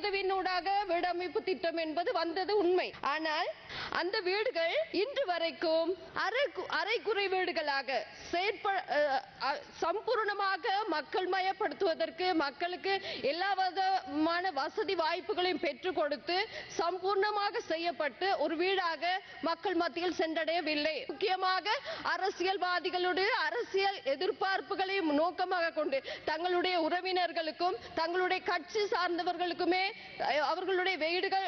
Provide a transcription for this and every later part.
உதவியினூடாக வீடமைப்பு திட்டம் என்பது வந்தது உண்மை. ஆனால் அந்த வீடுகள் இன்று வரைக்கும் அரைக்குறை வீடுகளாக சம்பூர்ணமாக மக்கள் மயப்படுத்துவதற்கு மக்களுக்கு எல்லா விதமான வசதி வாய்ப்புகளையும் பெற்றுக் கொடுத்து சம்பூர்ணமாக செய்யப்பட்டு ஒரு வீடாக மக்கள் மத்தியில் சென்றடையவில்லை. முக்கியமாக அரசியல்வாதிகளுடைய அரசியல் எதிர்பார்ப்புகளையும் நோக்கமாக கொண்டு தங்களுடைய உறவினர்களுக்கும் தங்களுடைய கட்சி சார்ந்தவர்களுக்குமே அவர்களுடைய வீடுகள்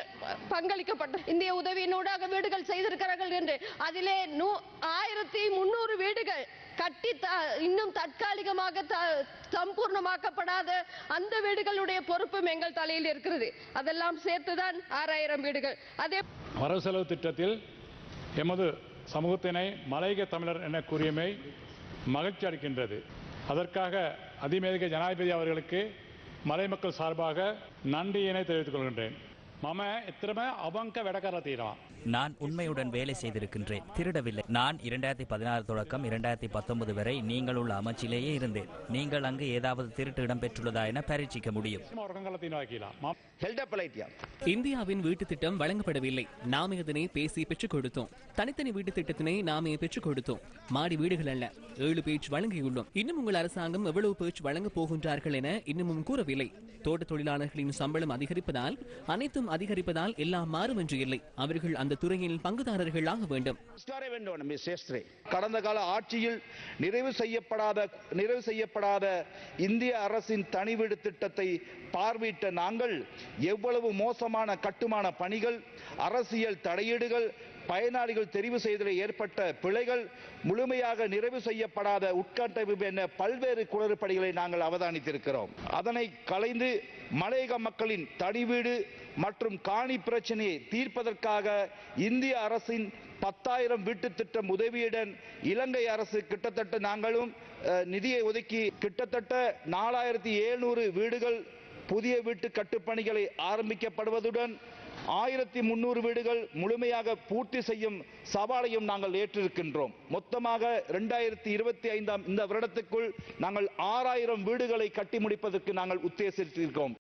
பங்களிக்கப்பட்ட இந்திய உதவியினூடாக வீடுகள் செய்திருக்கிறார்கள் என்று அதிலே 1300 வீடுகள் கட்டி இன்னும் தற்காலிகமாக சம்பூர்ணமாக்கப்படாத அந்த வீடுகளுடைய பொறுப்பும் எங்கள் தலையில் இருக்கிறது. அதெல்லாம் சேர்த்துதான் 6000 வீடுகள். அதே வரவு செலவு திட்டத்தில் எமது சமூகத்தினை மலையக தமிழர் என கூறியமை மகிழ்ச்சி அளிக்கின்றது. அதற்காக அதிமேதிக ஜனாதிபதி அவர்களுக்கு மலை மக்கள் சார்பாக நன்றியினை தெரிவித்துக் கொள்கின்றேன். மம எத்திரம அவங்க வெடக்கார தீரா நான் உண்மையுடன் வேலை செய்திருக்கின்றேன், திருடவில்லை. நான் 2016 தொடக்கம் 2019 வரை நீங்கள் உள்ள அமைச்சிலேயே இருந்தேன். நீங்கள் அங்கு ஏதாவது திருட்டு இடம்பெற்றுள்ளதா என பரீட்சிக்க முடியும். இந்தியாவின் வீட்டு திட்டம் வழங்கப்படவில்லை. நாமே அதனை பேசி பெற்றுக் கொடுத்தோம். தனித்தனி வீட்டு திட்டத்தினை நாமே பெற்றுக் கொடுத்தோம். மாடி வீடுகள் அல்ல, 7 பேஜ் வழங்கியுள்ளோம். இன்னும் உங்கள் அரசாங்கம் எவ்வளவு பேஜ் வழங்கப் போகின்றார்கள் என இன்னமும் கூறவில்லை. தோட்ட தொழிலாளர்களின் சம்பளம் அதிகரிப்பதால் அனைத்தும் அதிகரிப்பதால் எல்லாம் மாறும் என்று இல்லை. அவர்கள் அந்த துறையில் பங்குதாரர்கள் ஆக வேண்டும். கடந்த கால ஆட்சியில் நிறைவு செய்யப்படாத இந்திய அரசின் தனி வீடு திட்டத்தை பார்வையிட்ட நாங்கள் எவ்வளவு மோசமான கட்டுமான பணிகள், அரசியல் தலையீடுகள், பயனாளிகள் தெரிவு செய்ததில் ஏற்பட்ட பிழைகள், முழுமையாக நிறைவு செய்யப்படாத உட்கட்டமைப்பு என பல்வேறு குளறுபடிகளை நாங்கள் அவதானித்திருக்கிறோம். அதனை களைந்து மலையக மக்களின் தனி வீடு மற்றும் காணி பிரச்சனையை தீர்ப்பதற்காக இந்திய அரசின் 10,000 வீட்டு திட்டம் உதவியுடன் இலங்கை அரசு கிட்டத்தட்ட நாங்களும் நிதியை ஒதுக்கி கிட்டத்தட்ட 4700 வீடுகள் புதிய வீட்டு கட்டுப்பணிகளை ஆரம்பிக்கப்படுவதுடன் 1300 வீடுகள் முழுமையாக பூர்த்தி செய்யும் சவாலையும் நாங்கள் ஏற்றிருக்கின்றோம். மொத்தமாக 2025 இந்த வருடத்துக்குள் நாங்கள் 6000 வீடுகளை கட்டி முடிப்பதற்கு நாங்கள் உத்தேசித்திருக்கிறோம்.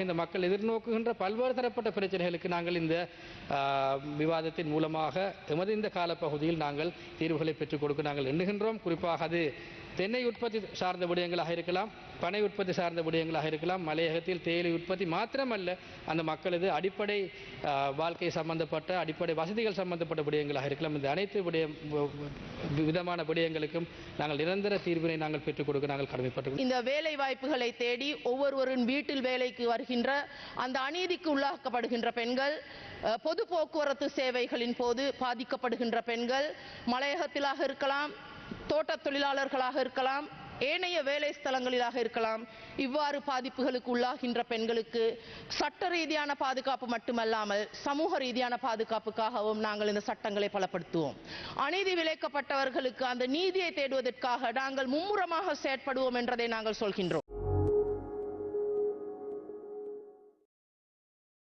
இந்த மக்கள் எதிர்நோக்குகின்ற பல்வேறு தரப்பட்ட பிரச்சனைகளுக்கு நாங்கள் இந்த விவாதத்தின் மூலமாக எமது இந்த காலப்பகுதியில் நாங்கள் தீர்வுகளை பெற்றுக் கொடுக்க நாங்கள் எண்ணுகின்றோம். குறிப்பாக அது தென்னை உற்பத்தி சார்ந்த விடயங்களாக இருக்கலாம், பனை உற்பத்தி சார்ந்த விடயங்களாக இருக்கலாம், மலையகத்தில் தேயிலை உற்பத்தி மாத்திரமல்ல, அந்த மக்களது அடிப்படை வாழ்க்கை சம்பந்தப்பட்ட அடிப்படை வசதிகள் சம்பந்தப்பட்ட விடயங்களாக இருக்கலாம். இந்த அனைத்து விதமான விடயங்களுக்கும் நாங்கள் நிரந்தர தீர்வினை நாங்கள் பெற்றுக் கொடுக்க நாங்கள் கடமைப்பட்டிருக்கிறோம். இந்த வேலை வாய்ப்புகளை தேடி ஒவ்வொருவரின் வீட்டில் வேலைக்கு வருகின்ற அந்த அநீதிக்கு உள்ளாக்கப்படுகின்ற பெண்கள், பொது போக்குவரத்து சேவைகளின் போது பாதிக்கப்படுகின்ற பெண்கள், மலையகத்திலாக இருக்கலாம், தோட்ட தொழிலாளர்களாக இருக்கலாம், ஏனைய வேலை ஸ்தலங்களிலாக இருக்கலாம், இவ்வாறு பாதிப்புகளுக்கு உள்ளாகின்ற பெண்களுக்கு சட்ட ரீதியான பாதுகாப்பு மட்டுமல்லாமல் சமூக ரீதியான பாதுகாப்புக்காகவும் நாங்கள் இந்த சட்டங்களை பலப்படுத்துவோம். அநீதி விளைக்கப்பட்டவர்களுக்கு அந்த நீதியை தேடுவதற்காக நாங்கள் மும்முரமாக செயற்படுவோம் என்றதை நாங்கள் சொல்கின்றோம்.